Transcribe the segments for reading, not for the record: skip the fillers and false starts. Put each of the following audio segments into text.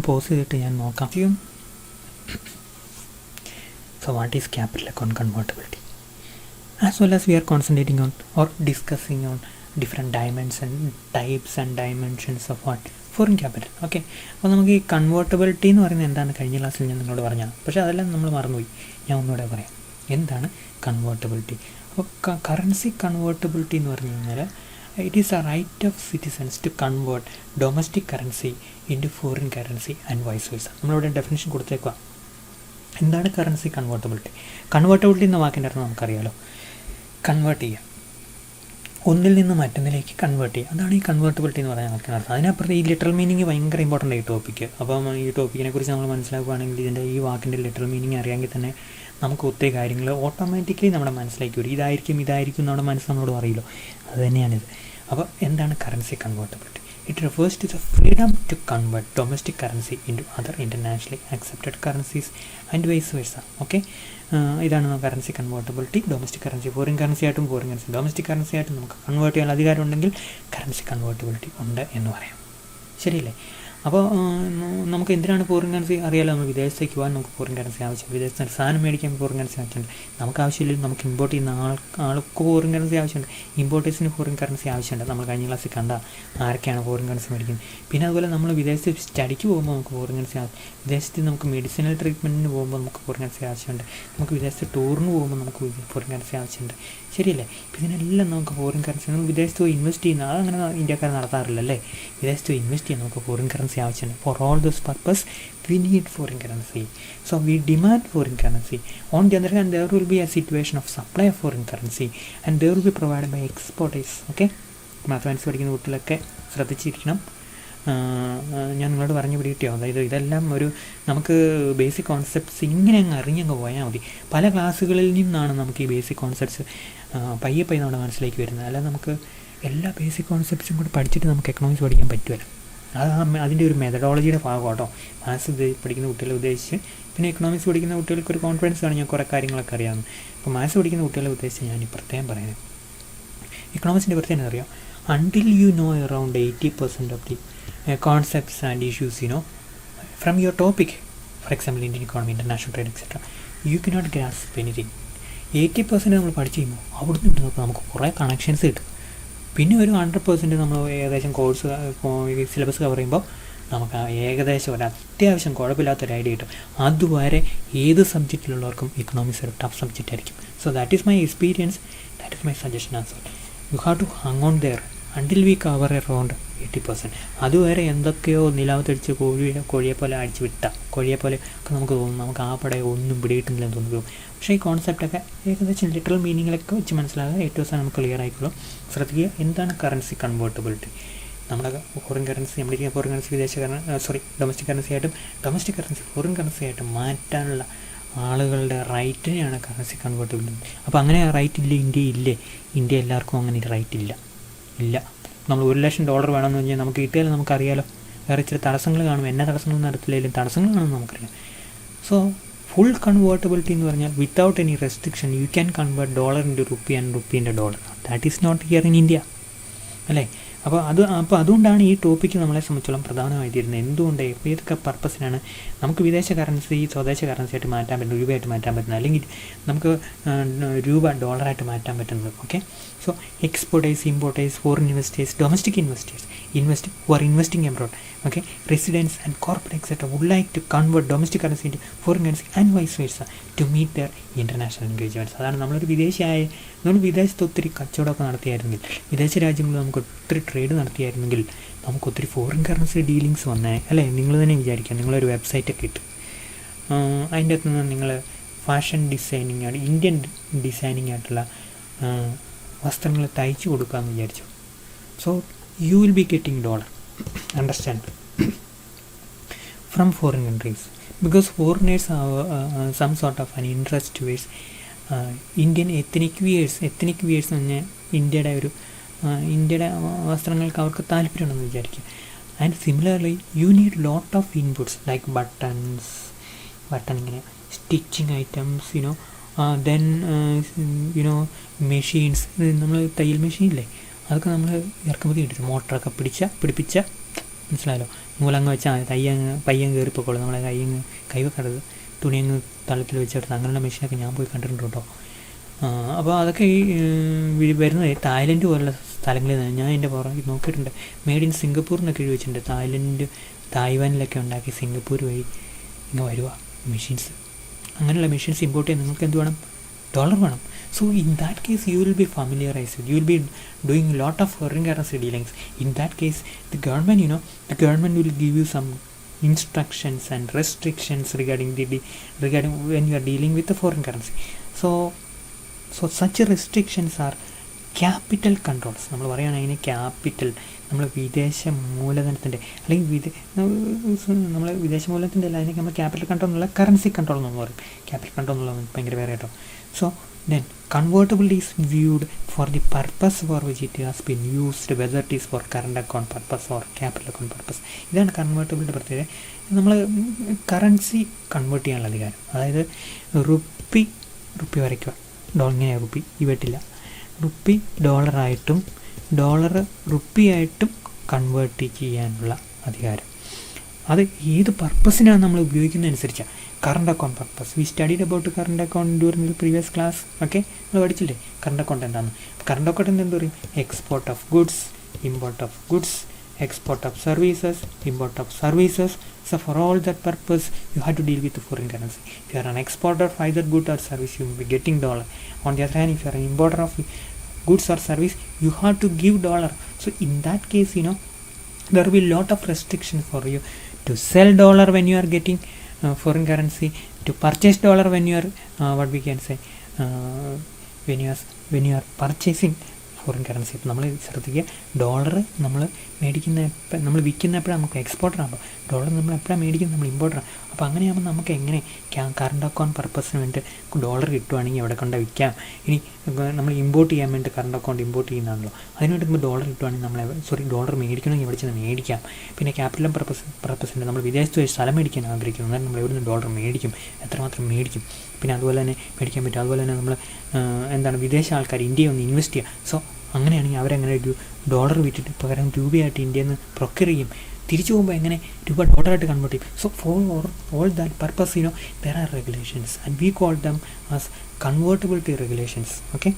Pose ചെയ്തിട്ട് ഞാൻ നോക്കാം. So what is capital account convertibility? As well as we are concentrating on or discussing on different types and dimensions of what? Foreign capital. Okay, അപ്പോൾ നമുക്ക് ഈ convertibility എന്ന് പറയുന്നത് എന്താണ് കഴിഞ്ഞ ക്ലാസ്സിൽ ഞാൻ നിങ്ങളോട് പറഞ്ഞതാണ്. പക്ഷേ അതെല്ലാം നമ്മൾ മറന്നുപോയി. ഞാൻ ഒന്നുകൂടെ പറയാം എന്താണ് കൺവേർട്ടബിലിറ്റി. അപ്പോൾ കറൻസി കൺവേർട്ടബിലിറ്റി എന്ന് പറഞ്ഞു കഴിഞ്ഞാൽ it is a right of citizens to convert domestic currency into foreign currency and vice versa. നമ്മളിവിടെ ഡെഫിനിഷൻ കൊടുത്തേക്കുക. എന്താണ് കറൻസി കൺവേർട്ടബിലിറ്റി? കൺവേർട്ടബിലിറ്റി എന്ന വാക്കിൻ്റെ അർത്ഥം നമുക്കറിയാലോ. കൺവേർട്ട് ചെയ്യുക, ഒന്നിൽ നിന്ന് മറ്റൊന്നിലേക്ക് കൺവേർട്ട് ചെയ്യുക, അതാണ് ഈ കൺവേർട്ടബിലിറ്റി എന്ന് പറയാൻ വാക്കിൻ്റെ അർത്ഥം. അതിനപ്പുറത്ത് ഈ ലിറ്ററൽ മീനിങ് ഭയങ്കര ഇമ്പോർട്ടൻ്റ് ഈ ടോപ്പിക്ക്. അപ്പം ഈ ടോപ്പിക്കിനെ കുറിച്ച് നമ്മൾ മനസ്സിലാക്കുകയാണെങ്കിൽ ഇതിൻ്റെ ഈ വാക്കിൻ്റെ ലിറ്ററൽ മീനിങ് അറിയാമെങ്കിൽ തന്നെ നമുക്ക് ഒത്തിരി കാര്യങ്ങൾ ഓട്ടോമാറ്റിക്കലി നമ്മുടെ മനസ്സിലേക്ക് വരും. ഇതായിരിക്കും നമ്മുടെ മനസ്സ് നമ്മളോട് അറിയില്ലോ. അത് തന്നെയാണിത്. അപ്പോൾ എന്താണ് currency convertibility? It refers to the freedom to convert domestic currency into other internationally accepted currencies and vice versa. Okay, ഇതാണ് currency convertibility. Domestic currency foreign currency ആയിട്ടും ഡൊമസ്റ്റിക് കറൻസി ആയിട്ടും നമുക്ക് കൺവേർട്ട് ചെയ്യാൻ അധികാരം ഉണ്ടെങ്കിൽ കറൻസി കൺവേർട്ടബിലിറ്റി ഉണ്ട് എന്ന് പറയാം. ശരിയല്ലേ? അപ്പോൾ നമുക്ക് എന്തിനാണ് ഫോറിൻ കറൻസി അറിയാലോ. നമ്മൾ വിദേശത്തേക്ക് പോകാൻ നമുക്ക് ഫോറിൻ കറൻസി ആവശ്യം, വിദേശത്ത് സാധനം മേടിക്കാൻ ഫോറിൻ കറൻസി ആവശ്യമുണ്ട്. നമുക്ക് ആവശ്യമില്ലെങ്കിൽ നമുക്ക് ഇമ്പോർട്ട് ചെയ്യുന്ന ആൾക്ക് ഫോറിൻ കറൻസി ആവശ്യമുണ്ട്, ഇമ്പോർട്ടേഴ്സിന് ഫോറിൻ കറൻസി ആവശ്യമുണ്ട്. നമ്മൾ കഴിഞ്ഞ ക്ലാസ്സിൽ കണ്ട ആരൊക്കെയാണ് ഫോറിൻ കറൻസി മേടിക്കുന്നത്. പിന്നെ അതുപോലെ നമ്മൾ വിദേശത്ത് സ്റ്റഡിക്ക് പോകുമ്പോൾ നമുക്ക് ഫോറിൻ കറൻസി വിദേശത്ത് നമുക്ക് മെഡിസിനൽ ട്രീറ്റ്മെൻറ്റിന് പോകുമ്പോൾ നമുക്ക് ഫോറിൻ കറൻസി ആവശ്യമുണ്ട്. നമുക്ക് വിദേശത്ത് ടൂറിന് പോകുമ്പോൾ നമുക്ക് ഫോറിൻ കറൻസി ആവശ്യമുണ്ട്. ശരിയല്ലേ? ഇതിനെല്ലാം നമുക്ക് ഫോറിൻ കറൻസി, നമുക്ക് വിദേശത്ത് പോയി ഇൻവെസ്റ്റ് ചെയ്യുന്ന അതങ്ങനെ ഇന്ത്യക്കാർ നടത്താറില്ലല്ലേ. വിദേശത്ത് പോയി ഇൻവെസ്റ്റ് ചെയ്യാൻ നമുക്ക് ഫോറിൻ കറൻസി ആവശ്യമുണ്ട്. For all those purpose we need foreign currency. So we demand foreign currency. On the other hand, there will be a situation of supply of foreign currency and they will be provided by exporters. Okay, mathematics പഠിക്കുന്ന കുട്ടികളൊക്കെ ശ്രദ്ധിച്ചിരിക്കണം. ഞാൻ നിങ്ങളോട് പറഞ്ഞു പിടികിട്ടിയോ? അതായത് ഇതെല്ലാം നമുക്ക് basic concepts ഇങ്ങനെ അറിഞ്ഞങ്ങ് പോയാൽ മതി. പല ക്ലാസ്സുകളിൽ നിന്നാണ് നമുക്ക് ഈ ബേസിക് കോൺസെപ്റ്റ്സ് പയ്യെ നമ്മുടെ മനസ്സിലേക്ക് വരുന്നത്. അല്ലാതെ നമുക്ക് എല്ലാ ബേസിക് കോൺസെപ്റ്റ്സും കൂടി പഠിച്ചിട്ട് നമുക്ക് എക്കണോമിക്സ് പഠിക്കാൻ പറ്റുമല്ലോ. അതിൻ്റെ ഒരു മെത്തഡോളജിയുടെ ഭാഗം കേട്ടോ. മാത്സ് പഠിക്കുന്ന കുട്ടികളെ ഉദ്ദേശിച്ച്, പിന്നെ എക്കണോമിക്സ് പഠിക്കുന്ന കുട്ടികൾക്ക് ഒരു കോൺഫിഡൻസ് ആണ് ഞാൻ കുറേ കാര്യങ്ങളൊക്കെ അറിയാമെന്ന്. അപ്പോൾ മാത്സ് പഠിക്കുന്ന കുട്ടികളെ ഉദ്ദേശിച്ച് ഞാൻ ഈ പ്രത്യേകം പറയുന്നത്. എക്കണോമിക്സിൻ്റെ പ്രത്യേകം അറിയാം. Until you know around 80% of the concepts and issues from your topic, for example Indian economy, international trade etcetera, you cannot grasp anything. 80% നമ്മൾ പഠിച്ചു കഴിയുമ്പോൾ അവിടുന്ന് കിട്ടുമ്പോൾ നമുക്ക് കുറേ കണക്ഷൻസ് കിട്ടും. പിന്നെ ഒരു 100% നമ്മൾ ഏകദേശം കോഴ്സ് സിലബസ് കവർ ചെയ്യുമ്പോൾ നമുക്ക് ഏകദേശം ഒരു അത്യാവശ്യം കുഴപ്പമില്ലാത്തൊരു ഐഡിയ കിട്ടും. അതുവരെ ഏത് സബ്ജക്റ്റിലുള്ളവർക്കും ഇക്കണോമിക്സ് ഒരു ടഫ് സബ്ജക്റ്റ് ആയിരിക്കും. So that is my experience, that is my suggestion as well. You have to hang on there until we cover around 80%. അതുവരെ എന്തൊക്കെയോ നിലാവത്തടിച്ച് കോഴിയെപ്പോലെ അടിച്ച് വിട്ട കോഴിയെപ്പോലെ ഒക്കെ നമുക്ക് തോന്നും. നമുക്ക് ആ പടയെ ഒന്നും പിടികിട്ടുന്നില്ലെന്ന് തോന്നുന്നു. പക്ഷേ ഈ കോൺസെപ്റ്റൊക്കെ ഏകദേശം ലിറ്ററൽ മീനിങ്ങിലൊക്കെ വെച്ച് മനസ്സിലാക്കുക. ഏറ്റവും നമുക്ക് ക്ലിയർ ആയിക്കോളും. ശ്രദ്ധിക്കുക, എന്താണ് കറൻസി കൺവേർട്ടബിലിറ്റി? നമ്മുടെ ഫോറിൻ കറൻസി, നമ്മുടെ ഫോറിൻ കറൻസി ഡൊമസ്റ്റിക് കറൻസി ആയിട്ടും ഡൊമസ്റ്റിക് കറൻസി ഫോറിൻ കറൻസി ആയിട്ടും മാറ്റാനുള്ള ആളുകളുടെ റൈറ്റിനെയാണ് കറൻസി കൺവേർട്ടബിലിറ്റി. അപ്പോൾ അങ്ങനെ റൈറ്റ് ഇല്ലേ? ഇന്ത്യ എല്ലാവർക്കും അങ്ങനെ റൈറ്റ് ഇല്ല. നമ്മൾ $1,00,000 വേണമെന്ന് പറഞ്ഞാൽ നമുക്ക് കിട്ടിയാലും നമുക്കറിയാലോ. വേറെ ഇച്ചിരി തടസ്സങ്ങൾ കാണും. എന്നെ തടസ്സങ്ങൾ നടത്തില്ലെങ്കിലും തടസ്സങ്ങൾ കാണുമെന്ന് നമുക്കറിയാം. സോ ഫുൾ കൺവേർട്ടബിലിറ്റി എന്ന് പറഞ്ഞാൽ without any restriction you can convert dollar into rupee and rupee into dollar. That is not here in India, അല്ലേ? അപ്പോൾ അതുകൊണ്ടാണ് ഈ ടോപ്പിക്ക് നമ്മളെ സംബന്ധിച്ചോളം പ്രധാനമായി തീരുന്നത്. എന്തുകൊണ്ട്, ഏതൊക്കെ പർപ്പസിനാണ് നമുക്ക് വിദേശ കറൻസി സ്വദേശ കറൻസി ആയിട്ട് മാറ്റാൻ പറ്റുന്നത്, രൂപയായിട്ട് മാറ്റാൻ പറ്റുന്നത്, അല്ലെങ്കിൽ നമുക്ക് രൂപ ഡോളറായിട്ട് മാറ്റാൻ പറ്റുന്നത്. Okay, so exporters, importers, foreign investors, domestic investors who are investing abroad, okay, residents and corporate etc. would like to convert domestic currency into foreign currency and vice versa to meet their international engagements. അതാണ് നമ്മളൊരു നമ്മൾ വിദേശത്ത് ഒത്തിരി കച്ചവടമൊക്കെ നടത്തിയായിരുന്നെങ്കിൽ, വിദേശ രാജ്യങ്ങളിൽ നമുക്ക് ഒത്തിരി ട്രേഡ് നടത്തിയായിരുന്നെങ്കിൽ നമുക്ക് ഒത്തിരി ഫോറിൻ കറൻസി ഡീലിങ്സ് വന്നേ, അല്ലേ? നിങ്ങൾ തന്നെ വിചാരിക്കാം, നിങ്ങളൊരു വെബ്സൈറ്റൊക്കെ ഇട്ട് അതിൻ്റെ അകത്ത് നിന്ന് നിങ്ങൾ ഫാഷൻ ഡിസൈനിങ് ആണ്, ഇന്ത്യൻ ഡിസൈനിങ് ആയിട്ടുള്ള വസ്ത്രങ്ങൾ തയ്ച്ചു കൊടുക്കാമെന്ന് വിചാരിച്ചു. So you will be getting dollar, understand, from foreign countries, because foreigners have some sort of an interest towards Indian ethnic wears എന്ന് പറഞ്ഞാൽ ഇന്ത്യയുടെ വസ്ത്രങ്ങൾക്ക് അവർക്ക് താല്പര്യമുണ്ടെന്ന് വിചാരിക്കുക. And similarly you need lot of inputs like button ഇങ്ങനെ stitching items, then machines. നമ്മൾ തയ്യൽ മെഷീനില്ലേ, അതൊക്കെ നമ്മൾ ഇറക്കുമതി കിട്ടും. മോട്ടറൊക്കെ പിടിപ്പിച്ച മനസ്സിലായല്ലോ. നൂലങ്ങ് വെച്ചാൽ പയ്യങ്ങ് കയറിപ്പോക്കോളൂ, നമ്മളെ കൈ വെക്കരുത്, തുണിയങ്ങ് തള്ളത്തിൽ വെച്ചെടുത്ത് അങ്ങനെയുള്ള മെഷീനൊക്കെ ഞാൻ പോയി കണ്ടിട്ടുണ്ട് കേട്ടോ. അപ്പോൾ അതൊക്കെ ഈ വരുന്നത് തായ്ലൻഡ് പോലുള്ള സ്ഥലങ്ങളിൽ നിന്ന് ഞാൻ എൻ്റെ പുറകെ നോക്കിയിട്ടുണ്ട്. മെയ്ഡ് ഇൻ സിംഗപ്പൂരിനൊക്കെ എഴുതി വെച്ചിട്ടുണ്ട്. തായ്വാനിലൊക്കെ ഉണ്ടാക്കി സിംഗപ്പൂർ വഴി ഇങ്ങ് വരുക മെഷീൻസ്. അങ്ങനെയുള്ള മെഷീൻസ് ഇമ്പോർട്ട് ചെയ്യാൻ നിങ്ങൾക്ക് എന്ത് വേണം? ഡോളർ വേണം. So in that case you will be familiarized, you will be doing a lot of foreign currency dealings. In that case the government will give you some instructions and restrictions regarding when you are dealing with the foreign currency. So such restrictions are capital controls. നമ്മൾ പറയുകയാണെങ്കിൽ അതിന് capital, നമ്മൾ വിദേശ മൂലധനത്തിൻ്റെ അല്ലെങ്കിൽ നമ്മൾ വിദേശ മൂലധനത്തിൻ്റെ അല്ല, അതിനൊക്കെ നമ്മൾ ക്യാപിറ്റൽ കൺട്രോൾ എന്നുള്ള കറൻസി കൺട്രോൾ എന്ന് പറയും. ക്യാപിറ്റൽ കൺട്രോൾ എന്നുള്ള ഭയങ്കര വേറെ കേട്ടോ. So then convertibility is viewed for the purpose for which it has been used, whether it is for current account purpose or capital account purpose. ഇതാണ് convertibility പ്രത്യേകത. നമ്മൾ കറൻസി കൺവേർട്ട് ചെയ്യാനുള്ള അധികാരം. അതായത് റുപ്പി വരയ്ക്കുക, ഇങ്ങനെയാണ് റുപ്പി, ഇവട്ടില്ല, റുപ്പി ഡോളറായിട്ടും ഡോളർ റുപ്പിയായിട്ടും കൺവേർട്ട് ചെയ്യാനുള്ള അധികാരം. അത് ഏത് പർപ്പസിനാണ് നമ്മൾ ഉപയോഗിക്കുന്നതനുസരിച്ചാണ്. Current account purpose, we studied about current account during the previous class. Okay, നമ്മൾ പഠിച്ചില്ലേ കറണ്ട് അക്കൗണ്ട് എന്താണെന്ന്. കറണ്ട് അക്കൗണ്ട് എന്ത് പറയും? Export of goods, import of goods, export of services, import of services. So for all that purpose you have to deal with the foreign currency. If you are an exporter of either good or service, you will be getting dollar. On the other hand, if you are an importer of goods or service, you have to give dollar. So in that case, there will be lot of restrictions for you to sell dollar when you are getting foreign currency, to purchase dollar when you are when you are purchasing foreign currency. ഇപ്പോൾ നമ്മൾ ശ്രദ്ധിക്കുക, dollar നമ്മൾ നമ്മൾ വിൽക്കുന്ന എപ്പോഴാണ് നമുക്ക് എക്സ്പോർട്ടറാകുമ്പോൾ, dollar നമ്മൾ എപ്പോഴാണ് മേടിക്കുന്നത്? നമ്മൾ ഇമ്പോർട്ടറാണ്. അപ്പോൾ അങ്ങനെയാകുമ്പോൾ നമുക്ക് എങ്ങനെ കറണ്ട് അക്കൗണ്ട് പർപ്പസിന് വേണ്ടി ഡോളർ കിട്ടുവാണെങ്കിൽ എവിടെ കൊണ്ട് വിൽക്കാം. ഇനി നമ്മൾ ഇമ്പോർട്ട് ചെയ്യാൻ വേണ്ടി കറണ്ട് അക്കൗണ്ട് ഇമ്പോർട്ട് ചെയ്യുന്നതാണല്ലോ, അതിനുവേണ്ടി നമുക്ക് ഡോളർ കിട്ടുവാണെങ്കിൽ ഡോളർ മേടിക്കണമെങ്കിൽ എവിടെ ചെന്ന് മേടിക്കാം. പിന്നെ ക്യാപിറ്റൽ പർപ്പസിൻ്റെ നമ്മൾ വിദേശത്ത് പോയി സ്ഥലം മേടിക്കാൻ ആഗ്രഹിക്കുന്നു, അന്നേരം നമ്മൾ എവിടെ നിന്ന് ഡോളർ മേടിക്കും, എത്രമാത്രം മേടിക്കും, പിന്നെ അതുപോലെ തന്നെ മേടിക്കാൻ പറ്റും. അതുപോലെ തന്നെ നമ്മൾ വിദേശ ആൾക്കാർ ഇന്ത്യയിൽ ഒന്ന് ഇൻവെസ്റ്റ് ചെയ്യുക. സോ അങ്ങനെയാണെങ്കിൽ അവരെങ്ങനെ ഡോളർ വിറ്റിട്ട് പകരം രൂപയായിട്ട് ഇന്ത്യയിൽ നിന്ന് പ്രൊക്യൂർ ചെയ്യും. തിരിച്ചു പോകുമ്പോൾ എങ്ങനെ രൂപ ഡോളറായിട്ട് കൺവേർട്ട് ചെയ്യും. So for all that purpose there are regulations and we call them as convertibility regulations. Okay,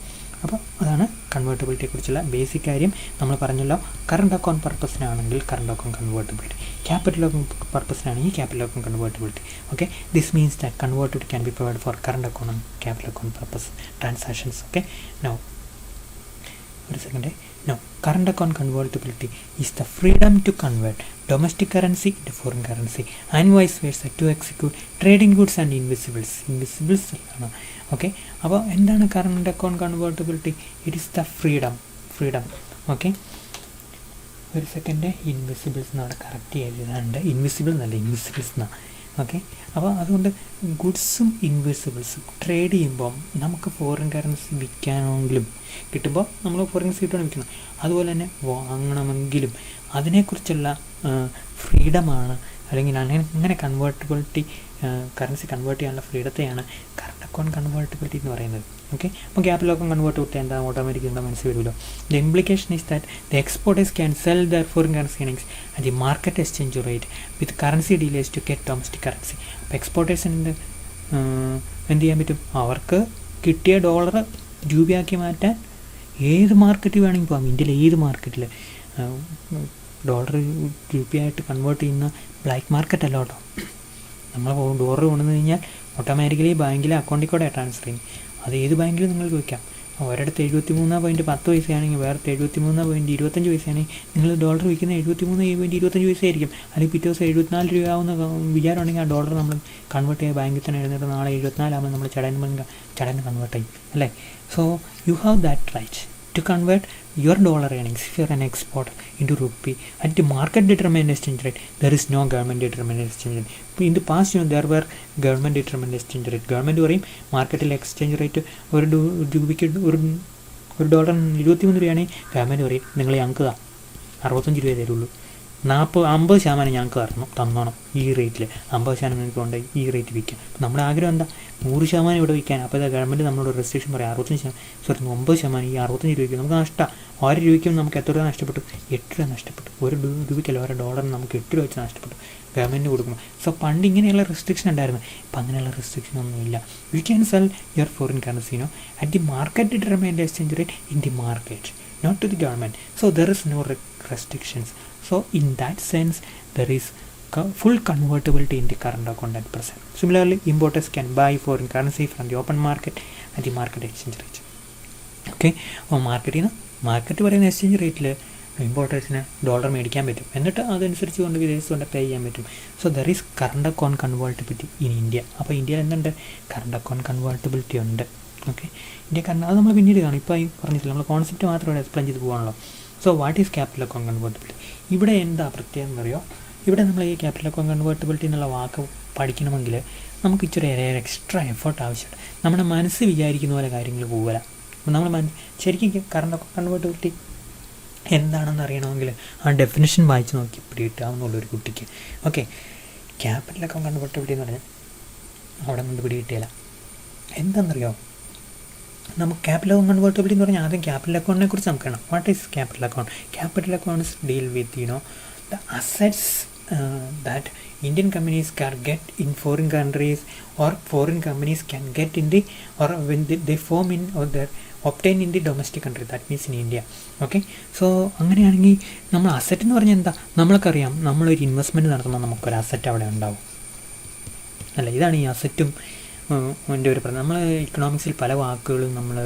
അപ്പോൾ അതാണ് കൺവേർട്ടബിലിറ്റിയെക്കുറിച്ചുള്ള ബേസിക് കാര്യം. നമ്മൾ പറഞ്ഞല്ലോ, കറണ്ട് അക്കൗണ്ട് പർപ്പസിനാണെങ്കിൽ current account convertibility, capital account പർപ്പസിനാണെങ്കിൽ capital account convertibility. Okay, this means that convertibility can be provide for current account and capital account purpose transactions. Okay, now ഒരു second. Now, current account convertibility is the freedom to convert domestic currency into foreign currency and vice versa to execute trading goods and invisibles ആണ്. Okay, അപ്പോൾ എന്താണ് current account convertibility? It is the freedom. Okay, ഒരു second. ഇൻവിസിബിൾസ് എന്നാണ് correct എഴുതാണ്ട്, invisible എന്നല്ല, ഇൻവിസിബിൾസ് എന്നാണ്. Okay, അപ്പോൾ അതുകൊണ്ട് ഗുഡ്സും ഇൻവിസിബിൾസും trade ചെയ്യുമ്പം നമുക്ക് ഫോറിൻ കറൻസി വിൽക്കാനെങ്കിലും കിട്ടുമ്പോൾ നമ്മൾ ഫോറിൻ കറൻസി കിട്ടുകയാണ് വിൽക്കുന്നത്. അതുപോലെ തന്നെ വാങ്ങണമെങ്കിലും അതിനെക്കുറിച്ചുള്ള ഫ്രീഡമാണ്, അല്ലെങ്കിൽ അങ്ങനെ കൺവേർട്ടബിലിറ്റി കറൻസി കൺവേർട്ട് ചെയ്യാനുള്ള ഫ്രീഡത്തെയാണ് കറണ്ട് അക്കൗണ്ട് കൺവേർട്ടബിലിറ്റി എന്ന് പറയുന്നത്. ഓക്കെ, അപ്പോൾ ക്യാപിറ്റൽ അക്കൗണ്ട് കൺവേർട്ടബിലിറ്റി എന്താ ഓട്ടോമാറ്റിക് എന്താ മനസ്സിൽ വരുമല്ലോ. The implication is that the exporters can sell there foreign currency earnings at the market exchange rate with currency delays to get domestic currency. അപ്പോൾ എക്സ്പോർട്ടേഴ്സിന് എന്ത് ചെയ്യാൻ പറ്റും? അവർക്ക് കിട്ടിയ ഡോളർ രൂപയാക്കി മാറ്റാൻ ഏത് മാർക്കറ്റിൽ വേണമെങ്കിൽ പോകാം. ഇന്ത്യയിലെ ഏത് മാർക്കറ്റിൽ ഡോളർ രൂപയായിട്ട് കൺവേർട്ട് ചെയ്യുന്ന ബ്ലാക്ക് മാർക്കറ്റ് അല്ല കേട്ടോ. നമ്മൾ ഡോളർ കൊണ്ടുവന്ന് കഴിഞ്ഞാൽ ഓട്ടോമാറ്റിക്കലി ബാങ്കിലെ അക്കൗണ്ടിൽ കൂടെ ട്രാൻസ്ഫർ ചെയ്യും. അത് ഏത് ബാങ്കിലും നിങ്ങൾക്ക് വയ്ക്കാം. ഒരിടത്ത് 73.10 ആണെങ്കിൽ വേറെ 73.25 ആണെങ്കിൽ നിങ്ങൾ ഡോളർ വിൽക്കുന്ന 73.25 ആയിരിക്കും. അല്ലെങ്കിൽ പിറ്റേ ദിവസം 74 രൂപ ആവുന്ന വിചാരമാണെങ്കിൽ ആ ഡോളർ നമ്മൾ കൺവേർട്ട് ചെയ്യുക, ബാങ്കിൽ തന്നെ എഴുന്നിട്ട് നാളെ 74 ആകുമ്പോൾ നമ്മൾ ചടന്ന് കൺവേർട്ട് ചെയ്യും അല്ലേ. So you have that right to convert your dollar earnings if you are an exporter into rupee at the market determined exchange rate. There is no government determined exchange rate. In the past there were government determined exchange rate. Government പറയും മാർക്കറ്റിൽ exchange rate ഒരു രൂപയ്ക്ക് ഒരു ഡോളറിന് 23 രൂപയാണെങ്കിൽ government പറയും നിങ്ങൾ ഞങ്ങൾക്ക് 65 രൂപയെ തരുള്ളൂ. 50% ഞങ്ങൾക്ക് തന്നോണം ഈ റേറ്റിൽ, 50% നിങ്ങൾക്ക് കൊണ്ട് ഈ റേറ്റ് വിൽക്കാം. നമ്മുടെ ആഗ്രഹം എന്താ, 100% ഇവിടെ വിൽക്കാൻ. അപ്പോൾ ഗവൺമെൻറ് നമ്മളോട് റെസ്ട്രിക്ഷൻ പറയാം, 90%, ഈ 65 രൂപയ്ക്ക് നമുക്ക് നഷ്ടം. 1 രൂപയ്ക്കും നമുക്ക് എത്ര രൂപ നഷ്ടപ്പെട്ടു? 8 രൂപ നഷ്ടപ്പെട്ടു. $1 $1 നമുക്ക് 8 രൂപ വെച്ച് നഷ്ടപ്പെട്ടു ഗവൺമെൻറ് കൊടുക്കുമ്പോൾ. സോ പണ്ട് ഇങ്ങനെയുള്ള റെസ്ട്രിക്ഷൻ ഉണ്ടായിരുന്നു, ഇപ്പം അങ്ങനെയുള്ള റെസ്ട്രിക്ഷൻ ഒന്നുമില്ല. You can sell your foreign currency at the market determine the exchange rate in the market, not to the government. So there is no restrictions. So in that sense there is full convertibility in the current account at present. Similarly, importers can buy foreign currency from the open market at the market exchange rate. Okay, അപ്പോൾ market പറയുന്ന exchange റേറ്റിൽ ഇമ്പോർട്ടേഴ്സിന് dollar മേടിക്കാൻ പറ്റും, എന്നിട്ട് അതനുസരിച്ച് കൊണ്ട് വിദേശത്ത് കൊണ്ട് പേ ചെയ്യാൻ പറ്റും. So there is current account convertibility in India. അപ്പോൾ ഇന്ത്യയിൽ എന്തുണ്ട്? കറണ്ട് അക്കൗണ്ട് കൺവേർട്ടിബിലിറ്റി ഉണ്ട്. ഓക്കെ, ഇന്ത്യ കറണ്ട് അത് നമ്മൾ പിന്നീട് കാണും, ഇപ്പോൾ ഈ പറഞ്ഞിട്ടില്ല, നമ്മൾ കോൺസെപ്റ്റ് മാത്രം ഇവിടെ എക്സ്പ്ലെയിൻ ചെയ്ത് പോകാണല്ലോ. So what is capital account convertibility? ഇവിടെ എന്താ പ്രത്യേകം എന്നറിയോ? ഇവിടെ നമ്മൾ ഈ ക്യാപിറ്റൽ അക്കൗണ്ട് കൺവേർട്ടിബിലിറ്റി എന്നുള്ള വാക്ക് പഠിക്കണമെങ്കിൽ നമുക്ക് ഇച്ചിരി എക്സ്ട്രാ എഫേർട്ട് ആവശ്യമുണ്ട്. നമ്മുടെ മനസ്സ് വിചാരിക്കുന്ന പോലെ കാര്യങ്ങൾ പോകില്ല. നമ്മൾ ശരിക്കും കറണ്ട് അക്കൗണ്ട് കൺവേർട്ടിബിലിറ്റി എന്താണെന്ന് അറിയണമെങ്കിൽ ആ ഡെഫിനിഷൻ വായിച്ച് നോക്കി പിടികിട്ടാവുന്നുള്ളൊരു കുട്ടിക്ക്. ഓക്കെ, ക്യാപിറ്റൽ അക്കൗണ്ട് കൺവേർട്ടിബിലിറ്റി എന്ന് പറഞ്ഞാൽ അവിടെ കൊണ്ട് പിടികിട്ടില്ല. എന്താണെന്നറിയോ? നമുക്ക് ക്യാപിറ്റൽ അക്കൗണ്ട് കൺവേർട്ടിബിലിറ്റി എന്ന് പറഞ്ഞാൽ ആദ്യം ക്യാപിറ്റൽ അക്കൗണ്ടിനെ കുറിച്ച് നമുക്ക് കാണാം. What is capital account? Capital accounts deal with the assets that Indian companies can get in foreign countries, or foreign companies can get in the, or when they form in, or they obtain in the domestic country, that means in India. Okay, so അങ്ങനെയാണെങ്കിൽ നമ്മൾ asset എന്ന് പറഞ്ഞാൽ എന്താ? നമ്മൾക്കറിയാം, നമ്മളൊരു investment നടത്തുമ്പോൾ നമുക്കൊരു asset അവിടെ ഉണ്ടാവും അല്ല. ഇതാണ് ഈ അസറ്റും എൻ്റെ ഒരു പ്രശ്നം. നമ്മൾ ഇക്കണോമിക്സിൽ പല വാക്കുകളും നമ്മൾ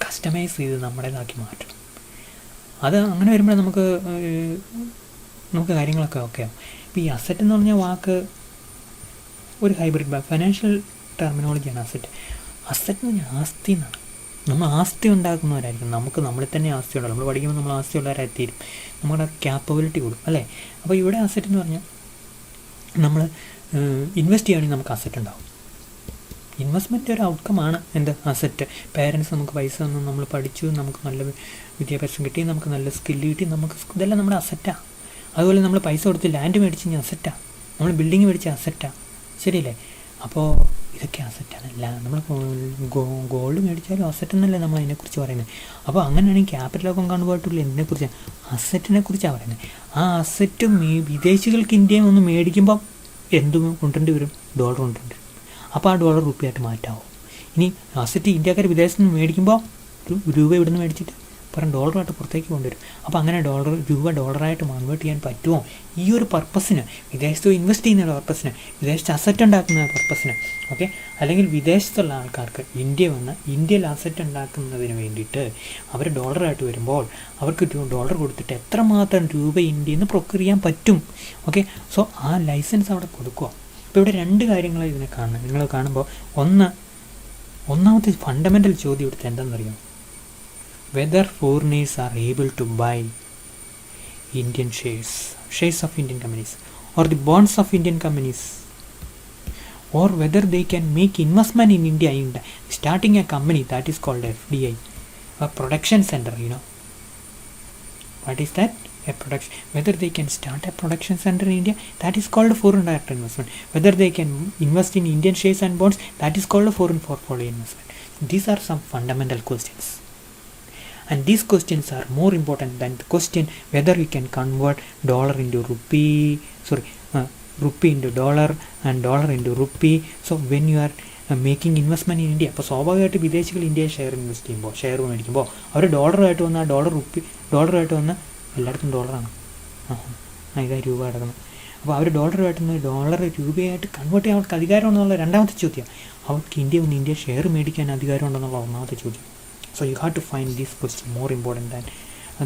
കസ്റ്റമൈസ് ചെയ്ത് നമ്മുടേതാക്കി മാറ്റും. അത് അങ്ങനെ വരുമ്പോൾ നമുക്ക് കാര്യങ്ങളൊക്കെ ഓക്കെ ആവും. ഇപ്പോൾ ഈ അസറ്റ് എന്ന് പറഞ്ഞ വാക്ക് ഒരു ഹൈബ്രിഡ് ഫൈനാൻഷ്യൽ ടെർമിനോളജിയാണ് അസറ്റ്. അസറ്റ് എന്ന് പറഞ്ഞാൽ ആസ്തി എന്നാണ്. നമ്മൾ ആസ്തി ഉണ്ടാക്കുന്നവരായിരിക്കും. നമുക്ക് നമ്മളിൽ തന്നെ ആസ്തി ഉണ്ടാവും. നമ്മൾ പഠിക്കുമ്പോൾ നമ്മൾ ആസ്തി ഉള്ളവരായി തീരും. നമ്മുടെ ക്യാപ്പബിലിറ്റി കൂടും അല്ലേ. അപ്പോൾ ഇവിടെ അസറ്റ് എന്ന് പറഞ്ഞാൽ നമ്മൾ ഇൻവെസ്റ്റ് ചെയ്യുകയാണെങ്കിൽ നമുക്ക് അസറ്റ് ഉണ്ടാവും. ഇൻവെസ്റ്റ്മെൻറ്റ് ഒരു ഔട്ട്കമാണ് എന്ത്? അസറ്റ്. പേരൻസ് നമുക്ക് പൈസ തന്നു, നമ്മൾ പഠിച്ചു, നമുക്ക് നല്ല വിദ്യാഭ്യാസം കിട്ടി, നമുക്ക് നല്ല സ്കില്ല് കിട്ടി, നമുക്ക് ഇതെല്ലാം നമ്മുടെ അസറ്റാണ്. അതുപോലെ നമ്മൾ പൈസ കൊടുത്ത് ലാൻഡ് മേടിച്ച് കഴിഞ്ഞാൽ അസറ്റാണ്. നമ്മൾ ബിൽഡിങ് മേടിച്ച അസറ്റാണ്, ശരിയല്ലേ? അപ്പോൾ ഇതൊക്കെ അസറ്റാണ്. നമ്മൾ ഗോൾഡ് മേടിച്ചാലും അസറ്റ് എന്നല്ലേ നമ്മൾ അതിനെക്കുറിച്ച് പറയുന്നത്. അപ്പോൾ അങ്ങനെയാണെങ്കിൽ ക്യാപിറ്റൽ അക്കൗണ്ട് കൺവേർട്ടിബിൾ എന്തിനെക്കുറിച്ച്? അസറ്റിനെ കുറിച്ചാണ് പറയുന്നത്. ആ അസറ്റ് വിദേശികൾക്ക് ഇന്ത്യയിൽ ഒന്ന് മേടിക്കുമ്പം എന്ത് കൊണ്ടുവരേണ്ടി വരും? ഡോളർ കൊണ്ടുവരേണ്ടി വരും. അപ്പോൾ ആ ഡോളർ റുപ്പിയായിട്ട് മാറ്റാവും. ഇനി അസറ്റ് ഇന്ത്യക്കാർ വിദേശത്ത് നിന്ന് മേടിക്കുമ്പോൾ രൂപ ഇവിടെ നിന്ന് മേടിച്ചിട്ട് പറയും ഡോളറായിട്ട് പുറത്തേക്ക് കൊണ്ടുവരും. അപ്പോൾ അങ്ങനെ രൂപ ഡോളറായിട്ട് കൺവേർട്ട് ചെയ്യാൻ പറ്റുമോ? ഈ ഒരു പർപ്പസിന്, വിദേശത്ത് ഇൻവെസ്റ്റ് ചെയ്യുന്ന പർപ്പസിന്, വിദേശത്ത് അസറ്റ് ഉണ്ടാക്കുന്ന പർപ്പസിന്, ഓക്കെ, അല്ലെങ്കിൽ വിദേശത്തുള്ള ആൾക്കാർക്ക് ഇന്ത്യയിൽ അസറ്റ് ഉണ്ടാക്കുന്നതിന് വേണ്ടിയിട്ട് അവർ ഡോളറായിട്ട് വരുമ്പോൾ അവർക്ക് ഡോളർ കൊടുത്തിട്ട് എത്രമാത്രം രൂപ ഇന്ത്യയിൽ നിന്ന് പ്രൊക്യൂർ ചെയ്യാൻ പറ്റും. ഓക്കെ, സോ ആ ലൈസൻസ് അവിടെ കൊടുക്കുക. അപ്പോൾ ഇവിടെ 2 കാര്യങ്ങൾ ഇതിനെ കാണണം. നിങ്ങൾ കാണുമ്പോൾ ഒന്നാമത്തെ ഫണ്ടമെൻ്റൽ ചോദ്യം എടുത്ത് എന്താണെന്നറിയാം? whether foreigners are able to buy Indian shares of Indian companies, or the bonds of Indian companies, or whether they can make investment in India in starting a company that is called FDI, a production center. What is that? A production. Whether they can start a production center in India, that is called foreign direct investment. Whether they can invest in Indian shares and bonds, that is called a foreign portfolio investment. These are some fundamental questions. And these questions are more important than the question whether you can convert dollar into rupee, rupee into dollar and dollar into rupee. So when you are making investment in India, അപ്പോൾ സ്വാഭാവികമായിട്ട് വിദേശികൾ ഇന്ത്യയെ invest ചെയ്യുമ്പോൾ share മേടിക്കുമ്പോൾ അവർ ഡോളറായിട്ട് വന്ന് ആ ഡോളറായിട്ട് വന്ന് എല്ലായിടത്തും ഡോളറാണ്, ഇതാ രൂപ കിടക്കുന്നത്. അപ്പോൾ അവർ ഡോളർ രൂപയായിട്ട് കൺവേർട്ട് ചെയ്യാൻ അവർക്ക് അധികാരമുണ്ടെന്നുള്ള രണ്ടാമത്തെ ചോദ്യം. അവർക്ക് ഇന്ത്യ ഷെയർ മേടിക്കാൻ അധികാരമുണ്ടെന്നുള്ള ഒന്നാമത്തെ ചോദ്യം. So you have to find this question more important than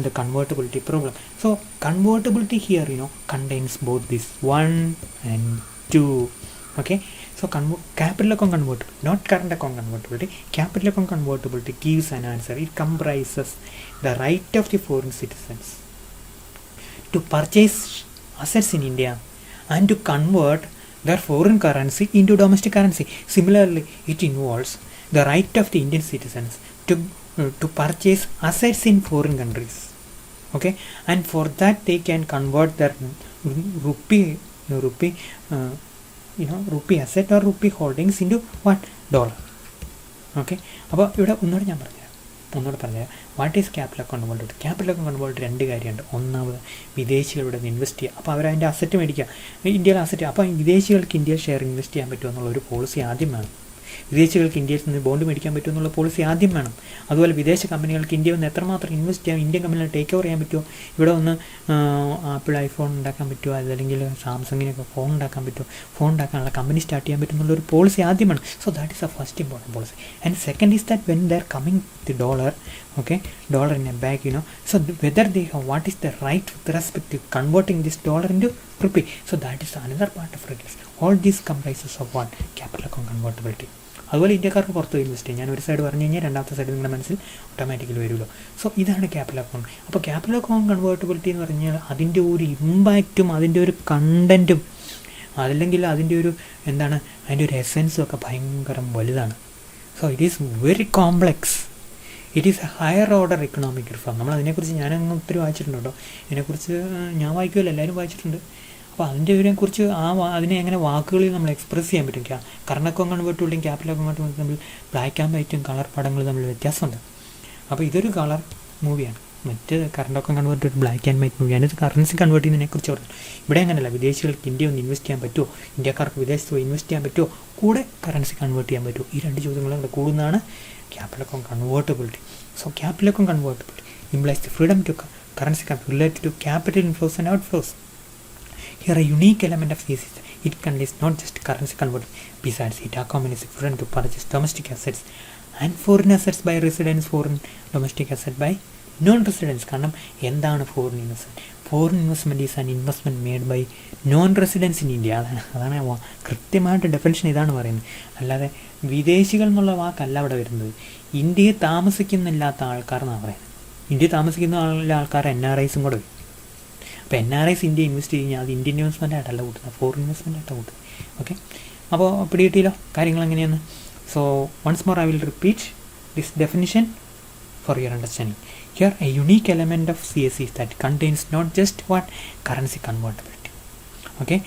the convertibility problem. So convertibility here contains both this 1 and 2. Okay, so capital account convertibility, not current account convertibility. Capital account convertibility gives an answer. It comprises the right of the foreign citizens to purchase assets in India and to convert their foreign currency into domestic currency. Similarly, it involves the right of the Indian citizens to purchase assets in foreign countries. Okay, and for that they can convert their rupee rupee asset or rupee holdings into what? Dollar. Okay, അപ്പോൾ ഇവിടെ ഒന്നുകൂടെ പറഞ്ഞുതരാം what is capital account convert. Capital account convert രണ്ട് കാര്യമുണ്ട്. ഒന്നാമത് വിദേശികളുടെ നിന്ന് invest ചെയ്യുക, അപ്പോൾ അവരതിൻ്റെ അസറ്റ് മേടിക്കുക, ഇന്ത്യയിലെ അസറ്റ്. അപ്പോൾ വിദേശികൾക്ക് ഇന്ത്യയിൽ ഷെയർ ഇൻവെസ്റ്റ് ചെയ്യാൻ പറ്റുമോ എന്നുള്ളൊരു പോളിസി ആദ്യം വേണം. വിദേശികൾക്ക് ഇന്ത്യയിൽ നിന്ന് ബോണ്ട് മേടിക്കാൻ പറ്റുമോ എന്നുള്ള പോളിസി ആദ്യം വേണം. അതുപോലെ വിദേശ കമ്പനികൾക്ക് ഇന്ത്യയിൽ നിന്ന് എത്രമാത്രം ഇൻവെസ്റ്റ് ചെയ്യാം, ഇന്ത്യൻ കമ്പനികൾ ടേക്ക് ഓവർ ചെയ്യാൻ പറ്റുമോ, ഇവിടെ ഒന്ന് ആപ്പിൾ ഐഫോൺ ഉണ്ടാക്കാൻ പറ്റുമോ, അല്ലെങ്കിൽ സാംസങ്ങിനൊക്കെ ഫോൺ ഉണ്ടാക്കാൻ പറ്റുമോ, ഫോൺ ഉണ്ടാക്കാനുള്ള കമ്പനി സ്റ്റാർട്ട് ചെയ്യാൻ പറ്റുമെന്നുള്ളൊരു പോളിസി ആദ്യം വേണം. So that is A first important policy. And second is that when they are coming the dollar, dollar in a bag, so whether they have what is the right with respect to converting this dollar into rupee. So that is another part of regulation. All these comprises of what? Capital account convertibility. അതുപോലെ ഇന്ത്യക്കാർക്ക് പുറത്ത് invest ചെയ്യും. ഞാൻ ഒരു side പറഞ്ഞു കഴിഞ്ഞാൽ രണ്ടാമത്തെ side നിങ്ങളുടെ മനസ്സിൽ ഓട്ടോമാറ്റിക്കലി വരുമല്ലോ. സോ ഇതാണ് ക്യാപിറ്റൽ അക്കൗണ്ട്. അപ്പോൾ ക്യാപിറ്റൽ അക്കൗണ്ട് കൺവേർട്ടബിലിറ്റി എന്ന് പറഞ്ഞാൽ അതിൻ്റെ ഒരു ഇമ്പാക്റ്റും അതിൻ്റെ ഒരു കണ്ടൻറ്റും അതല്ലെങ്കിൽ അതിൻ്റെ ഒരു അതിൻ്റെ ഒരു എസെൻസും ഒക്കെ ഭയങ്കര വലുതാണ്. So it is very complex. It is A higher order economic reform. നമ്മൾ അതിനെക്കുറിച്ച് ഞാനങ്ങ് ഒത്തിരി വായിച്ചിട്ടുണ്ട് കേട്ടോ. ഇതിനെക്കുറിച്ച് ഞാൻ വായിക്കുമല്ലോ, എല്ലാവരും വായിച്ചിട്ടുണ്ട്. അപ്പോൾ അതിൻ്റെ ഇതിനെക്കുറിച്ച് അതിനെ എങ്ങനെ വാക്കുകളിൽ നമ്മൾ എക്സ്പ്രസ് ചെയ്യാൻ പറ്റും. കറണ്ട് അക്കൗണ്ട് കൺവേർട്ടും ക്യാപിറ്റൽ അക്കൗണ്ട് കൺവേർട്ടും തമ്മിൽ ബ്ലാക്ക് ആൻഡ് വൈറ്റും കളർ പടങ്ങൾ തമ്മിൽ വ്യത്യാസമുണ്ട്. അപ്പോൾ ഇതൊരു കളർ മൂവിയാണ്, മറ്റ് current account convert black and white മൂവിയാണ്. ഇത് കറൻസി കൺവേർട്ട് ചെയ്യുന്നതിനെക്കുറിച്ച് പറഞ്ഞു. ഇവിടെ അങ്ങനെയല്ല, വിദേശികൾക്ക് ഇന്ത്യ ഒന്ന് ഇൻവെസ്റ്റ് ചെയ്യാൻ പറ്റുമോ, ഇന്ത്യക്കാർക്ക് വിദേശത്ത് പോയി ഇൻവെസ്റ്റ് ചെയ്യാൻ പറ്റുമോ, കൂടെ കറൻസി കൺവേർട്ട് ചെയ്യാൻ പറ്റുമോ, ഈ രണ്ട് ചോദ്യങ്ങളും കൂടെ കൂടുന്നതാണ് capital account convertibility. So capital account convertibility implies the freedom to currency related to capital inflows and outflows. Here a unique element of this is it contains not just currency conversion. Besides, it accommodates the freedom to purchase domestic assets and foreign assets by residents, foreign domestic assets by non-residents. കാരണം എന്താണ് foreign investment? Foreign investment is an investment made by non residents in India. അതാണ് കൃത്യമായിട്ട് definition ഇതാണ് പറയുന്നത്. അല്ലാതെ വിദേശികൾ എന്നുള്ള വാക്കല്ല അവിടെ വരുന്നത്. ഇന്ത്യയിൽ താമസിക്കുന്നില്ലാത്ത ആൾക്കാർ എന്നാണ് പറയുന്നത്. ഇന്ത്യയിൽ താമസിക്കുന്ന ആൾക്കാർ NRIസും കൂടെ വരും. അപ്പോൾ NRIs ഇന്ത്യ ഇൻവെസ്റ്റ് കഴിഞ്ഞാൽ അത് ഇന്ത്യൻ ഇൻവെസ്റ്റ്മെൻ്റ് ആയിട്ടല്ല കൂട്ടുന്നത്, ഫോറിൻ ഇൻവെസ്റ്റ്മെൻ്റ് ആയിട്ടാണ് കൂട്ടുന്നത്. ഓക്കെ, അപ്പോൾ പിടികിട്ടിയല്ലോ കാര്യങ്ങൾ എങ്ങനെയാണ്. So once more I will repeat this definition for your understanding. Here a unique element of CSE is that contains not just what? Currency convertibility. Okay,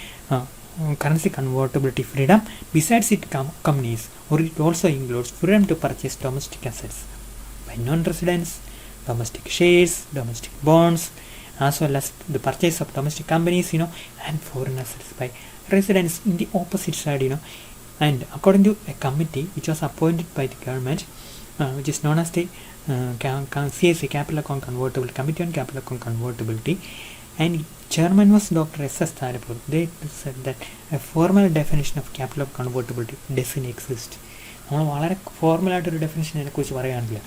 currency convertibility freedom. Besides it companies, or it also includes freedom to purchase domestic assets by non-residents, domestic shares, domestic bonds, as well as the purchase of domestic companies, and foreign assets by residents in the opposite side, and according to a committee which was appointed by the government, which is known as the CSE, Capital Account Convertibility Committee on Capital Account Convertibility, and chairman was Dr. S.S. Tharapur. They said that a formal definition of capital account convertibility doesn't exist. നമ്മൾ വളരെ ഫോർമലായിട്ടൊരു definition ഇതിനെക്കുറിച്ച് പറയുകയാണെങ്കിൽ,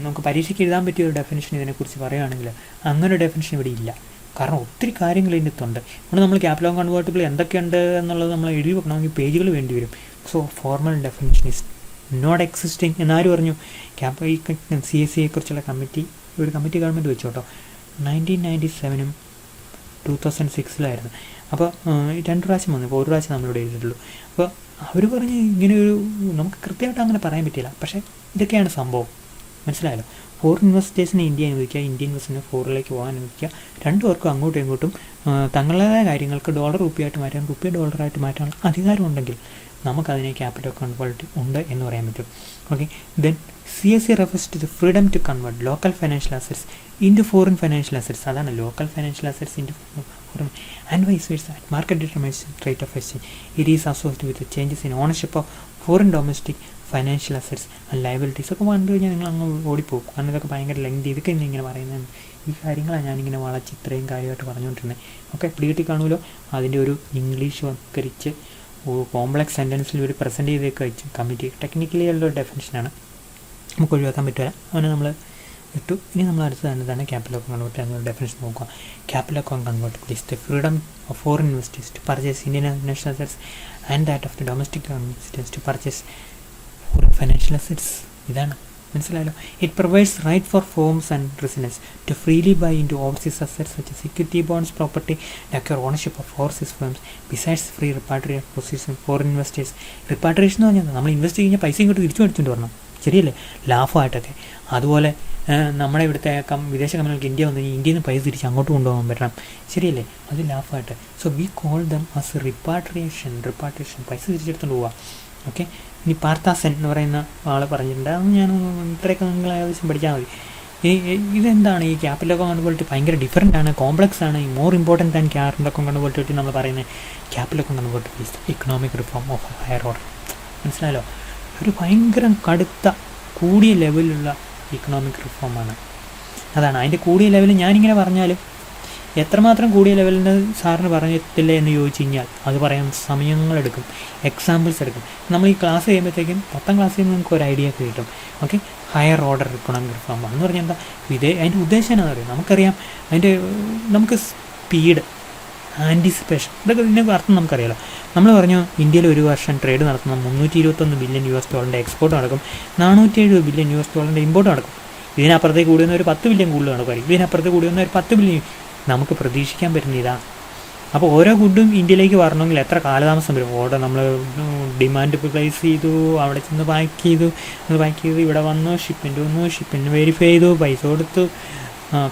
നമുക്ക് പരീക്ഷയ്ക്ക് എഴുതാൻ പറ്റിയ ഒരു definition ഇതിനെക്കുറിച്ച് പറയുകയാണെങ്കിൽ അങ്ങനെ ഒരു ഡെഫിനിഷൻ ഇവിടെ ഇല്ല. കാരണം ഒത്തിരി കാര്യങ്ങൾ ഇതിൻ്റെ അകത്തുണ്ട്. അതുകൊണ്ട് നമ്മൾ ക്യാപിറ്റൽ അക്കൗണ്ട് കൺവേർട്ടിബിൾ എന്തൊക്കെയുണ്ട് എന്നുള്ളത് നമ്മൾ എഴുതി വെക്കണമെങ്കിൽ പേജുകൾ വേണ്ടി വരും. So formal definition is not existing എന്നാര് പറഞ്ഞു? ഈ CSE കുറിച്ചുള്ള ഒരു കമ്മിറ്റി ഗവൺമെൻറ് വെച്ചു കേട്ടോ. 1997 2006 അപ്പോൾ 2 പ്രാവശ്യം വന്നു. ഇപ്പോൾ 1 പ്രാവശ്യം നമ്മളിവിടെ എഴുതിയിട്ടുള്ളൂ. അപ്പോൾ അവർ പറഞ്ഞ് ഇങ്ങനെയൊരു നമുക്ക് കൃത്യമായിട്ട് അങ്ങനെ പറയാൻ പറ്റില്ല, പക്ഷേ ഇതൊക്കെയാണ് സംഭവം. മനസ്സിലായല്ലോ. ഫോറിൻ ഇൻവെസ്റ്റേഴ്സിനെ ഇന്ത്യ അനുവദിക്കുക, ഇന്ത്യൻ ഇൻവെസ്റ്റേഴ്സിനെ ഫോറിലേക്ക് പോകാൻ അനുവദിക്കുക. രണ്ടുപേർക്കും അങ്ങോട്ടും ഇങ്ങോട്ടും തങ്ങളുടേതായ കാര്യങ്ങൾക്ക് ഡോളർ റുപ്പിയായിട്ട് മാറ്റാൻ, റുപ്പിയ ഡോളറായിട്ട് മാറ്റാനുള്ള അധികാരമുണ്ടെങ്കിൽ നമുക്കതിനെ ക്യാപിറ്റൽ കൺവേർട്ട് ഉണ്ട് എന്ന് പറയാൻ പറ്റും. Okay, then CSE refers to the freedom to convert local financial assets into foreign financial assets. അതാണ് local financial assets into foreign and vice versa. Market determines rate of exchange. It is associated with the changes in ownership of foreign domestic financial assets and liabilities. ഒക്കെ കണ്ടു കഴിഞ്ഞാൽ നിങ്ങൾ അങ്ങ് ഓടിപ്പോകും. കാരണം ഇതൊക്കെ ഭയങ്കര lengthy. ഇതൊക്കെ ഇങ്ങനെ പറയുന്നത് ഈ കാര്യങ്ങളാണ് ഞാനിങ്ങനെ വളച്ച് ഇത്രയും കാര്യമായിട്ട് പറഞ്ഞുകൊണ്ടിരുന്നത്. ഓക്കെ, പിടികിട്ടി കാണുമല്ലോ. അതിൻ്റെ ഒരു ഇംഗ്ലീഷ് വൽക്കരിച്ച് കോംപ്ലക്സ് സെൻറ്റൻസിൽ ഒരു പ്രസൻറ്റ് ചെയ്തൊക്കെ വെച്ച് കമ്മിറ്റി ടെക്നിക്കലി ഉള്ള ഡെഫിനിഷനാണ്, നമുക്ക് ഒഴിവാക്കാൻ പറ്റില്ല. അവനെ നമ്മൾ ഇട്ടു. ഇനി നമ്മൾ അടുത്തതാണ് ക്യാപിറ്റൽ അക്കൗണ്ട് കൺവേർട്ട് എന്ന ഡെഫിനിഷൻ നോക്കുക. Capital account convert is the freedom of foreign investors to purchase Indian national assets and that of the domestic investors to purchase foreign financial assets. ഇതാണ്, മനസ്സിലായല്ലോ. It provides right for firms and residents to freely buy into overseas assets such as equity bonds property acquire ownership of overseas firms besides free repatriation position foreign investors. Repatriation എന്ന് പറഞ്ഞാൽ നമ്മൾ invest കഴിഞ്ഞാൽ പൈസ ഇങ്ങോട്ട് തിരിച്ചു മേടിച്ചുകൊണ്ട് വരണം, ശരിയല്ലേ, ലാഭമായിട്ടൊക്കെ. അതുപോലെ നമ്മുടെ ഇവിടുത്തെ വിദേശ കമ്പനികൾക്ക് ഇന്ത്യ വന്നു കഴിഞ്ഞാൽ ഇന്ത്യയിൽ നിന്ന് പൈസ തിരിച്ച് അങ്ങോട്ട് കൊണ്ടുപോകാൻ പറ്റണം, ശരിയല്ലേ? അത് ലാഭമായിട്ട്. So we call them as repatriation, പൈസ തിരിച്ചെടുത്തുകൊണ്ട് പോവുക. ഓക്കെ. ഇനി പാർത്താസൻ എന്ന് പറയുന്ന ആൾ പറഞ്ഞിട്ടുണ്ട്, അത് ഞാൻ ഇത്രയൊക്കെ നിങ്ങൾ ഏകദേശം പഠിച്ചാൽ മതി. ഇതെന്താണ് ഈ ക്യാപിറ്റൽ അക്കൗണ്ട് കൺവേർട്ട് ഭയങ്കര ഡിഫറൻ്റ് ആണ്, കോംപ്ലക്സ് ആണ്, more important than capital account convert നമ്മൾ പറയുന്നത്. Capital account convert is economic reform of higher order. മനസ്സിലായല്ലോ? ഒരു ഭയങ്കര കടുത്ത കൂടിയ ലെവലിലുള്ള ഇക്കണോമിക് റിഫോമാണ്. അതാണ് അതിൻ്റെ കൂടിയ ലെവൽ. ഞാനിങ്ങനെ പറഞ്ഞാലും എത്രമാത്രം കൂടിയ ലെവലിന് സാറിന് പറഞ്ഞിട്ടില്ല എന്ന് ചോദിച്ചു കഴിഞ്ഞാൽ അത് പറയാൻ സമയങ്ങളെടുക്കും, എക്സാമ്പിൾസ് എടുക്കും. നമ്മൾ ഈ ക്ലാസ് ചെയ്യുമ്പോഴത്തേക്കും 10ാം ക്ലാസ്സിൽ നിന്ന് നമുക്ക് ഒരു ഐഡിയ ഒക്കെ കിട്ടും. Okay. Higher order economic reform എന്ന് പറഞ്ഞാൽ എന്താ? അതിൻ്റെ ഉദ്ദേശം എന്താണെന്ന് അറിയാം, നമുക്കറിയാം. നമുക്ക് സ്പീഡ്, ആൻറ്റിസിപ്പേഷൻ, ഇതൊക്കെ ഇതിൻ്റെ അർത്ഥം നമുക്കറിയാലോ. നമ്മൾ പറഞ്ഞു ഇന്ത്യയിൽ ഒരു വർഷം ട്രേഡ് നടത്തുന്ന $321 ബില്യൺ എക്സ്പോർട്ട് നടക്കും, $470 ബില്യൺ ഇമ്പോർട്ട് നടക്കും. ഇതിനപ്പുറത്തേക്ക് കൂടി വന്ന ഒരു 10 ബില്യൺ കൂടുതൽ നടക്കുമായിരിക്കും, ഇതിനപ്പുറത്തേക്ക് കൂടി വന്ന ഒരു 10 ബില്യൺ. നമുക്ക് പ്രതീക്ഷിക്കാൻ പറ്റുന്നില്ല. അപ്പോൾ ഓരോ ഗുഡും ഇന്ത്യയിലേക്ക് വരണമെങ്കിൽ എത്ര കാലതാമസം വരും? ഓർഡർ നമ്മൾ ഡിമാൻഡ് പ്ലേസ് ചെയ്തു, അവിടെ ചെന്ന് പാക്ക് ചെയ്തു, ഇവിടെ വന്നു, ഷിപ്മെൻറ്റ് വന്നു, ഷിപ്മെൻറ്റ് വെരിഫൈ ചെയ്തു, പൈസ കൊടുത്തു,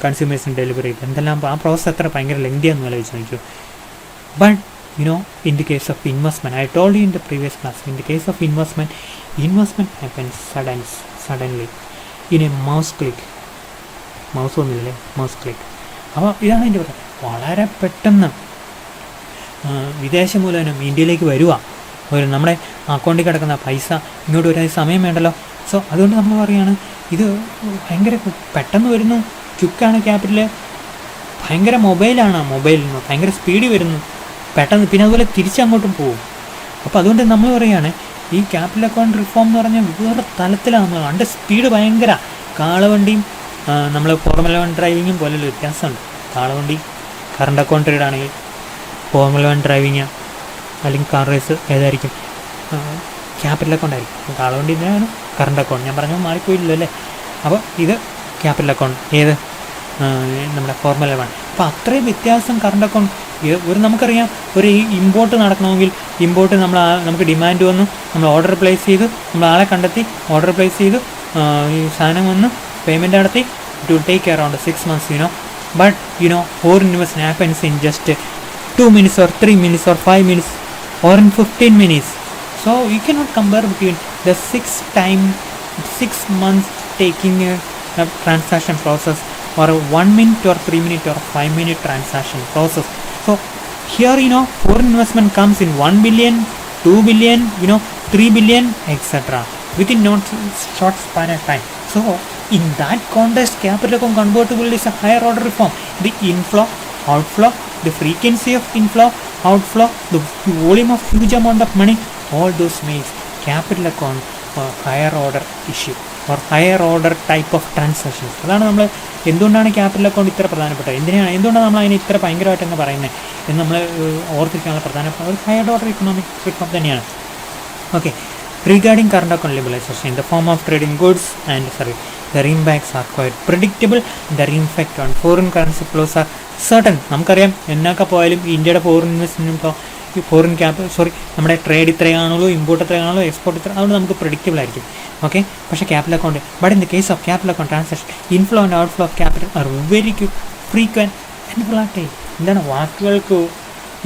കൺസ്യൂമേഴ്സിന് ഡെലിവറി ചെയ്തു, എന്തെല്ലാം. ആ പ്രോസസ്സ് എത്ര ഭയങ്കര ലെങ്തിയാണെന്ന് ആലോചിച്ച് നോക്കൂ. But in the case of investment, I told you in the previous class, in the case of investment happens suddenly in a mouse click. Mouse ഒന്നുമില്ലേ, മൗസ് ക്ലിക്ക്. അപ്പോൾ ഇതാണ് എൻ്റെ പറയുക, വളരെ പെട്ടെന്ന് വിദേശ മൂലധനം ഇന്ത്യയിലേക്ക് വരിക. നമ്മുടെ അക്കൗണ്ടിൽ കിടക്കുന്ന പൈസ ഇങ്ങോട്ട് വരാൻ സമയം വേണ്ടല്ലോ. സോ അതുകൊണ്ട് നമ്മൾ പറയുകയാണ് ഇത് ഭയങ്കര പെട്ടെന്ന് വരുന്നു, ക്വിക്കാണ് ക്യാപിറ്റൽ, ഭയങ്കര മൊബൈലിൽ നിന്ന് ഭയങ്കര സ്പീഡിൽ വരുന്നു പെട്ടെന്ന്, പിന്നെ അതുപോലെ തിരിച്ചങ്ങോട്ടും പോകും. അപ്പോൾ അതുകൊണ്ട് നമ്മൾ പറയുകയാണ് ഈ ക്യാപിറ്റൽ അക്കൗണ്ട് റിഫോം എന്ന് പറഞ്ഞാൽ വേറെ തലത്തിലാണ്. നമ്മൾ അതിൻ്റെ സ്പീഡ് ഭയങ്കര. കാളവണ്ടിയും നമ്മൾ ഫോർമുല 1 ഡ്രൈവിങ്ങും പോലുള്ള വ്യത്യാസമുണ്ട്. കാളവണ്ടി കറണ്ട് അക്കൗണ്ട് ട്രേഡ് ആണെങ്കിൽ ഫോർമുല 1 ഡ്രൈവിങ് അല്ലെങ്കിൽ കാർ റേസ് ഏതായിരിക്കും? ക്യാപിറ്റൽ അക്കൗണ്ട് ആയിരിക്കും. കാളവണ്ടി തന്നെയാണ് കറണ്ട് അക്കൗണ്ട്. ഞാൻ പറഞ്ഞാൽ മാറിപ്പോയില്ലല്ലോ അല്ലേ? അപ്പോൾ ഇത് ക്യാപിറ്റൽ അക്കൗണ്ട്, ഏത് നമ്മുടെ ഫോർമുല 1. അപ്പോൾ അത്രയും വ്യത്യാസം കറണ്ട് അക്കൗണ്ട്. നമുക്കറിയാം ഒരു ഇമ്പോർട്ട് നടക്കണമെങ്കിൽ നമുക്ക് ഡിമാൻഡ് വന്നു, നമ്മൾ ഓർഡർ പ്ലേസ് ചെയ്തു, നമ്മൾ ആളെ കണ്ടെത്തി ഓർഡർ പ്ലേസ് ചെയ്തു, ഈ സാധനം വന്ന് പേയ്മെൻറ്റ് നടത്തി. It will take around 6 months, But foreign investment happens in just 2 minutes or 3 minutes or 5 minutes or in 15 minutes. So you cannot compare between the 6 months taking a transaction process or a 1 minute or 3 minute or 5 minute transaction process. So here foreign investment comes in 1 billion, 2 billion, 3 billion, etc. within not short span of time. So in that context, capital account convertible is a higher order reform. The inflow, outflow, the frequency of inflow, outflow, the volume of huge amount of money, all those makes capital account higher order issue or higher order type of transactions. അതാണ് നമ്മൾ എന്തുകൊണ്ടാണ് capital account ഇത്ര പ്രധാനപ്പെട്ടത്, എന്തുകൊണ്ടാണ് നമ്മൾ അതിനെ ഇത്ര ഭയങ്കരമായിട്ടെന്ന് പറയുന്നത് എന്ന് നമ്മൾ ഓർത്തിരിക്കാനുള്ള പ്രധാനപ്പെട്ട ഒരു ഹയർ ഓർഡർ ഇക്കണോമിക് റിഫോം തന്നെയാണ്. Okay. Regarding current account liberalization in the form of trading goods and services, their impacts are quite predictable. Their impact on foreign currency flows are certain. നമുക്കറിയാം എന്നൊക്കെ പോയാലും ഇന്ത്യയുടെ ഫോറിൻ ഇൻവെസ്റ്റ്മെൻറ്റ് നമ്മുടെ trade ഇത്രയാണല്ലോ, import ഇത്രയാണല്ലോ, export ഇത്ര, അതുകൊണ്ട് നമുക്ക് predictable ആയിരിക്കും. Okay. പക്ഷേ capital account, but in the case of capital account transaction inflow and outflow of capital are very frequent and volatile. എന്താണ്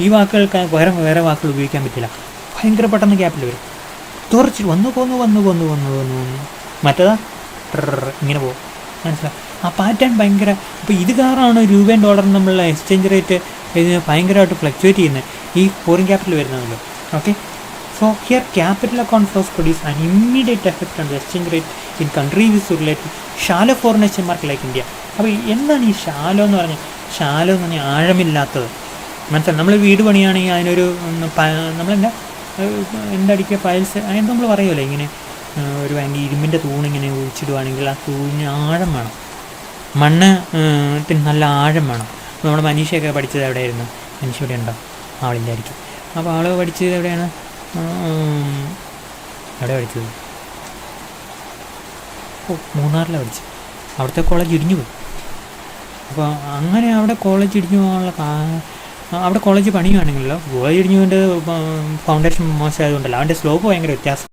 ഈ വാക്കുകൾക്ക് വേറെ വാക്കുകൾ ഉപയോഗിക്കാൻ പറ്റില്ല. ഭയങ്കര പെട്ടെന്ന് ക്യാപിറ്റൽ വരും, തുറച്ച് വന്നു മറ്റേതാ ഇങ്ങനെ പോകും. മനസ്സിലായി? ആ പാറ്റേൺ ഭയങ്കര. അപ്പോൾ ഇത് കാരണമാണ് രൂപയും ഡോളറും തമ്മിലുള്ള എക്സ്ചേഞ്ച് റേറ്റ് ഇതിന് ഭയങ്കരമായിട്ട് ഫ്ലക്ച്വേറ്റ് ചെയ്യുന്നത് ഈ ഫോറിൻ ക്യാപിറ്റൽ വരുന്നതല്ലോ. Okay. So here capital account flows produce an immediate effect on the exchange rate in country with related shallow foreign exchange market like India. അപ്പോൾ എന്താണ് ഈ ഷാലോ എന്ന് പറഞ്ഞാൽ? ഷാലോ എന്ന് പറഞ്ഞാൽ ആഴമില്ലാത്തത്. മനസ്സിലായി? നമ്മൾ വീട് പണിയാണെങ്കിൽ അതിനൊരു എന്തടിക്കുക ഫയൽസ് അങ്ങനെ നമ്മൾ പറയുമല്ലോ, ഇങ്ങനെ ഒരു ഭയങ്കര ഇരുമ്പിൻ്റെ തൂണിങ്ങനെ ഒഴിച്ചിടുവാണെങ്കിൽ ആ തൂണിന് ആഴം വേണം, മണ്ണ് നല്ല ആഴം വേണം. നമ്മുടെ മനീഷയൊക്കെ പഠിച്ചത് എവിടെയായിരുന്നു? മനീഷ ഇവിടെ ഉണ്ടോ? ആളില്ലായിരിക്കും. അപ്പോൾ ആൾ പഠിച്ചത് എവിടെയാണ്? എവിടെ പഠിച്ചത്? മൂന്നാറിലാണ് പഠിച്ചത്. അവിടുത്തെ കോളേജ് ഇടിഞ്ഞു പോയി. അപ്പോൾ അങ്ങനെ അവിടെ കോളേജ് ഇടിഞ്ഞു പോകാനുള്ള അവിടെ കോളേജ് പണിയുവാണെങ്കിലോ, കോളേജ് ഇടിഞ്ഞുകൊണ്ട് ഫൗണ്ടേഷൻ മോശമായതുകൊണ്ടല്ല, അവൻ്റെ സ്ലോപ്പ് ഭയങ്കര വ്യത്യാസം.